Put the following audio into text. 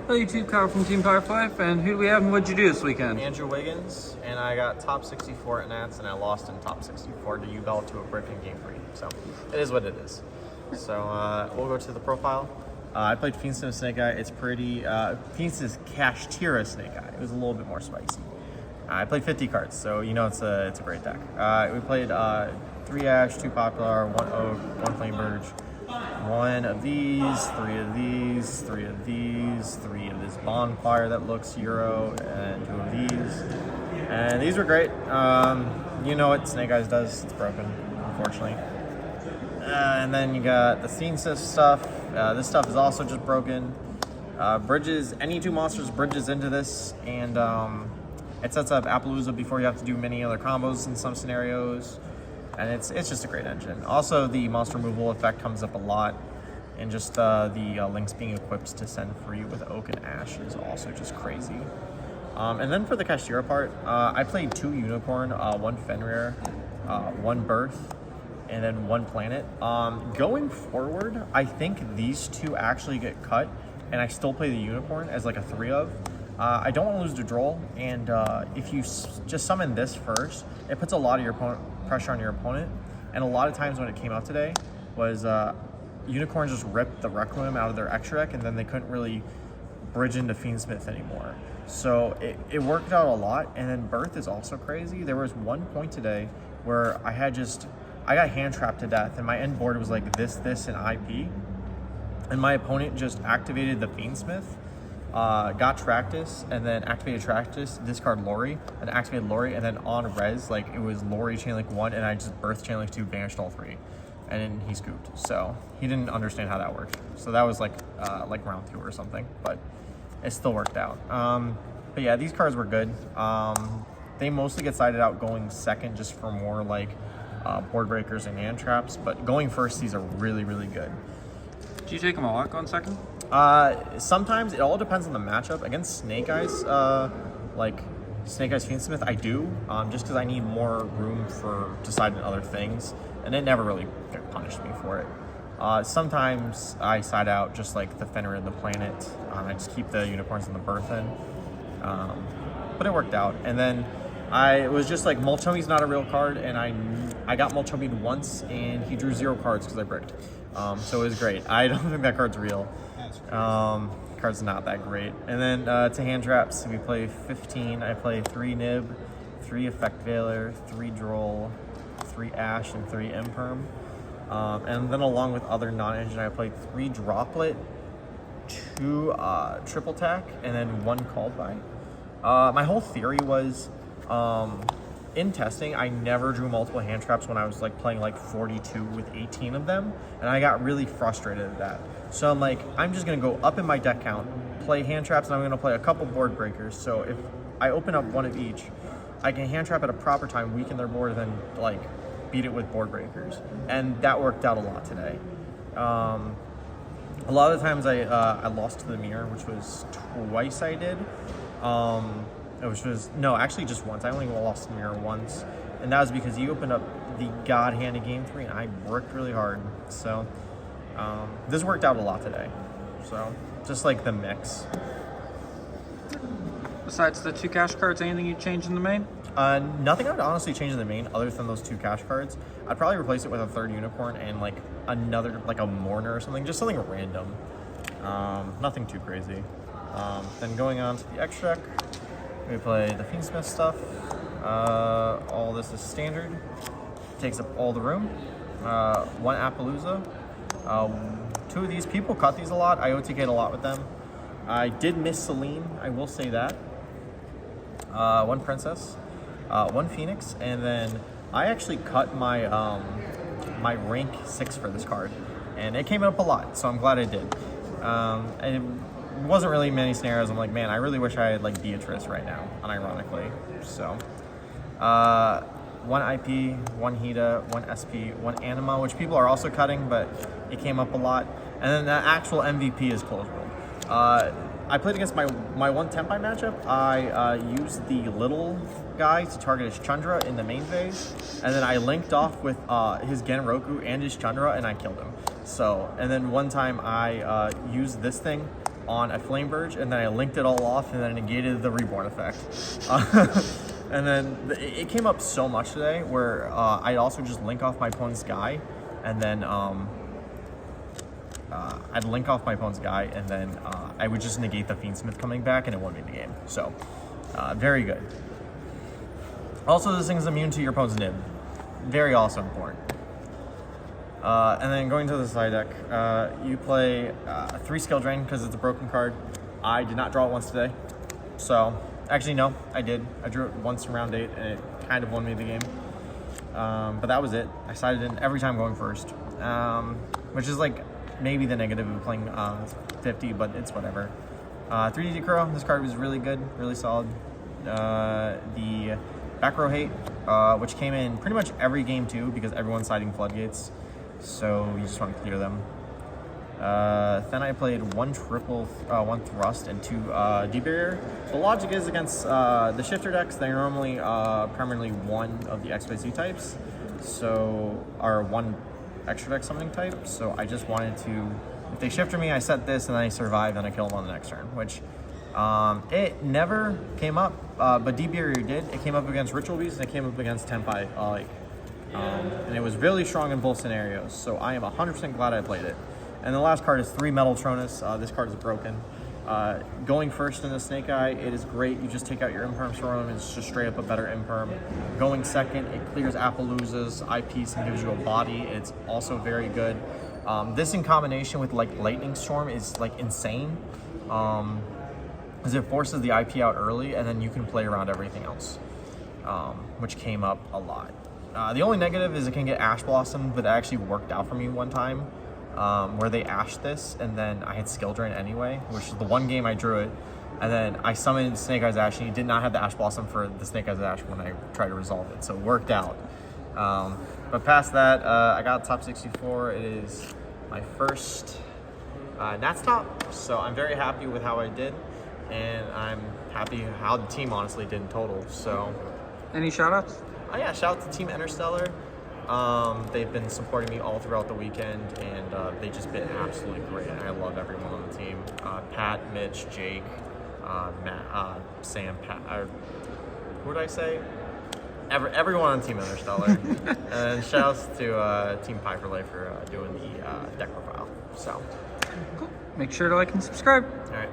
Hello YouTube, Kyle from Team Firefly, and who do we have and what'd you do this weekend? Andrew Wiggins, and I got top 64 at Nats, and I lost in top 64 to U-Bell to a brick in game 3. So, it is what it is. So, we'll go to the profile. I played Fiendsmith Snake Eye. It's pretty, Fiendsmith Kashtira Snake Eye. It was a little bit more spicy. I played 50 cards, so you know it's a great deck. We played 3 Ash, 2 Popular, 1 Oak, 1 Flame Birch, 1 of these, 3 of these, 3 of these, 3 of this Bonfire that looks Euro, and 2 of these. And these were great. You know what Snake Eyes does, it's broken, unfortunately. And then you got the Fiendsmith stuff. This stuff is also just broken. Bridges, any 2 monsters bridges into this, and it sets up Appaloosa before you have to do many other combos in some scenarios. And it's just a great engine. Also, the monster removal effect comes up a lot, and just the links being equipped to send free with Oak and Ash is also just crazy. And then for the Kashtira part, I played 2 Unicorn, 1 Fenrir, 1 Birth, and then 1 Planet. Going forward, I think these 2 actually get cut, and I still play the Unicorn as like a 3 of. I don't want to lose to Droll, and if you just summon this first, it puts a lot of your pressure on your opponent. And a lot of times when it came out today was Unicorns just ripped the Requiem out of their extra deck, and then they couldn't really bridge into Fiendsmith anymore. So it worked out a lot. And then Birth is also crazy. There was one point today where I got hand trapped to death, and my end board was like this, and IP. And my opponent just activated the Fiendsmith, got Tractus, and then activated Tractus, discard Lori, and activated Lori, and then on res, like it was Lori Chainlink 1, and I just Birth Chainlink 2, banished all 3. And then he scooped. So he didn't understand how that worked. So that was like round 2 or something, but it still worked out. But yeah, these cards were good. They mostly get sided out going second just for more like board breakers and hand traps, but going first, these are really, really good. Do you take them all out going second? Sometimes it all depends on the matchup. Against Snake Eyes, like Snake Eyes Fiendsmith, I do, just because I need more room for deciding other things, and it never really punished me for it. Sometimes I side out just like the Fenrir and the Planet. I just keep the Unicorns and the Birth in, but it worked out. And then I was just like, Moltomi's not a real card, and I got Moltomi'd once, and he drew 0 cards because I bricked. So it was great. I don't think that card's real. Card's not that great. And then to hand traps, we play 15. I play 3 Nib, 3 Effect Veiler, 3 Droll, 3 Ash, and 3 Imperm. And then along with other non-engine, I played 3 Droplet, 2 Triple Tack, and then 1 Called By. My whole theory was, in testing, I never drew multiple hand traps when I was like playing like 42 with 18 of them, and I got really frustrated at that. So I'm like, I'm just gonna go up in my deck count, play hand traps, and I'm gonna play a couple board breakers. So if I open up 1 of each, I can hand trap at a proper time, weaken their board, and then like beat it with board breakers. And that worked out a lot today. A lot of the times I lost to the mirror, which was twice I did. No, actually just once. I only lost the mirror once, and that was because he opened up the God Hand in game 3, and I worked really hard. So this worked out a lot today. So just like the mix. Besides the 2 cash cards, anything you'd change in the main? Nothing I would honestly change in the main other than those 2 cash cards. I'd probably replace it with a 3rd Unicorn and like another, like a Mourner or something, just something random. Nothing too crazy. Then going on to the extra deck, we play the Fiendsmith stuff. All this is standard. Takes up all the room. 1 Appaloosa. 2 of these, people cut these a lot. I OTK'd a lot with them. I did miss Celine, I will say that. 1 Princess. 1 Phoenix. And then I actually cut my my rank 6 for this card. And it came up a lot, so I'm glad I did. And it wasn't really many scenarios. I'm like, man, I really wish I had like Beatrice right now, unironically. So 1 IP, 1 Hida, 1 SP, 1 Anima, which people are also cutting, but it came up a lot. And then the actual MVP is Close World. I played against my 1 Tempai matchup. I used the little guy to target his Chandra in the main phase, and then I linked off with his Genroku and his Chandra, and I killed him. So, and then one time I used this thing on a Flame Burge, and then I linked it all off, and then I negated the Reborn effect. And then it came up so much today where I'd also just link off my opponent's guy, and then I'd link off my opponent's guy, and then I would just negate the Fiendsmith coming back, and it won me the game. So, very good. Also, this thing's immune to your opponent's nib. Very also important. And then going to the side deck, you play 3 skill drain because it's a broken card. I did not draw it once today. So, actually no, I did. I drew it once in round 8 and it kind of won me the game. But that was it. I sided in every time going first, which is like maybe the negative of playing 50, but it's whatever. 3D Crow, this card was really good, really solid. The back row hate, which came in pretty much every game too because everyone's siding floodgates. So you just want to clear them. Then I played 1 thrust, and 2 debarrier. The logic is against the shifter decks, they're normally primarily 1 of the XYZ types, so are 1 extra deck summoning type. So I just wanted to, if they shifter me, I set this and then I survive and I kill them on the next turn, which it never came up, but debarrier did. It came up against Ritual Beast and it came up against Tempai, and it was really strong in both scenarios, so I am 100% glad I played it. And the last card is 3 Metal Tronus. This card is broken. Going first in the Snake Eye, it is great. You just take out your Imperm Storm, it's just straight up a better Imperm. Going second, it clears Appaloosa's eyepiece and gives you a body. It's also very good. This in combination with like Lightning Storm is like insane, because it forces the IP out early and then you can play around everything else, which came up a lot. The only negative is it can get Ash Blossom, but it actually worked out for me one time, where they ashed this, and then I had Skill Drain anyway, which is the one game I drew it, and then I summoned Snake Eyes Ash, and he did not have the Ash Blossom for the Snake Eyes Ash when I tried to resolve it, so it worked out. But past that, I got top 64. It is my first Nats top, so I'm very happy with how I did, and I'm happy how the team honestly did in total. So, Any shoutouts? Oh yeah, shout out to Team Interstellar. They've been supporting me all throughout the weekend, and they just been absolutely great. I love everyone on the team. Pat, Mitch, Jake, Matt, Sam, Pat, who would I say? Everyone on Team Interstellar. And shout outs to Team Piper Life for doing the deck profile. So, Cool. Make sure to like and subscribe. All right.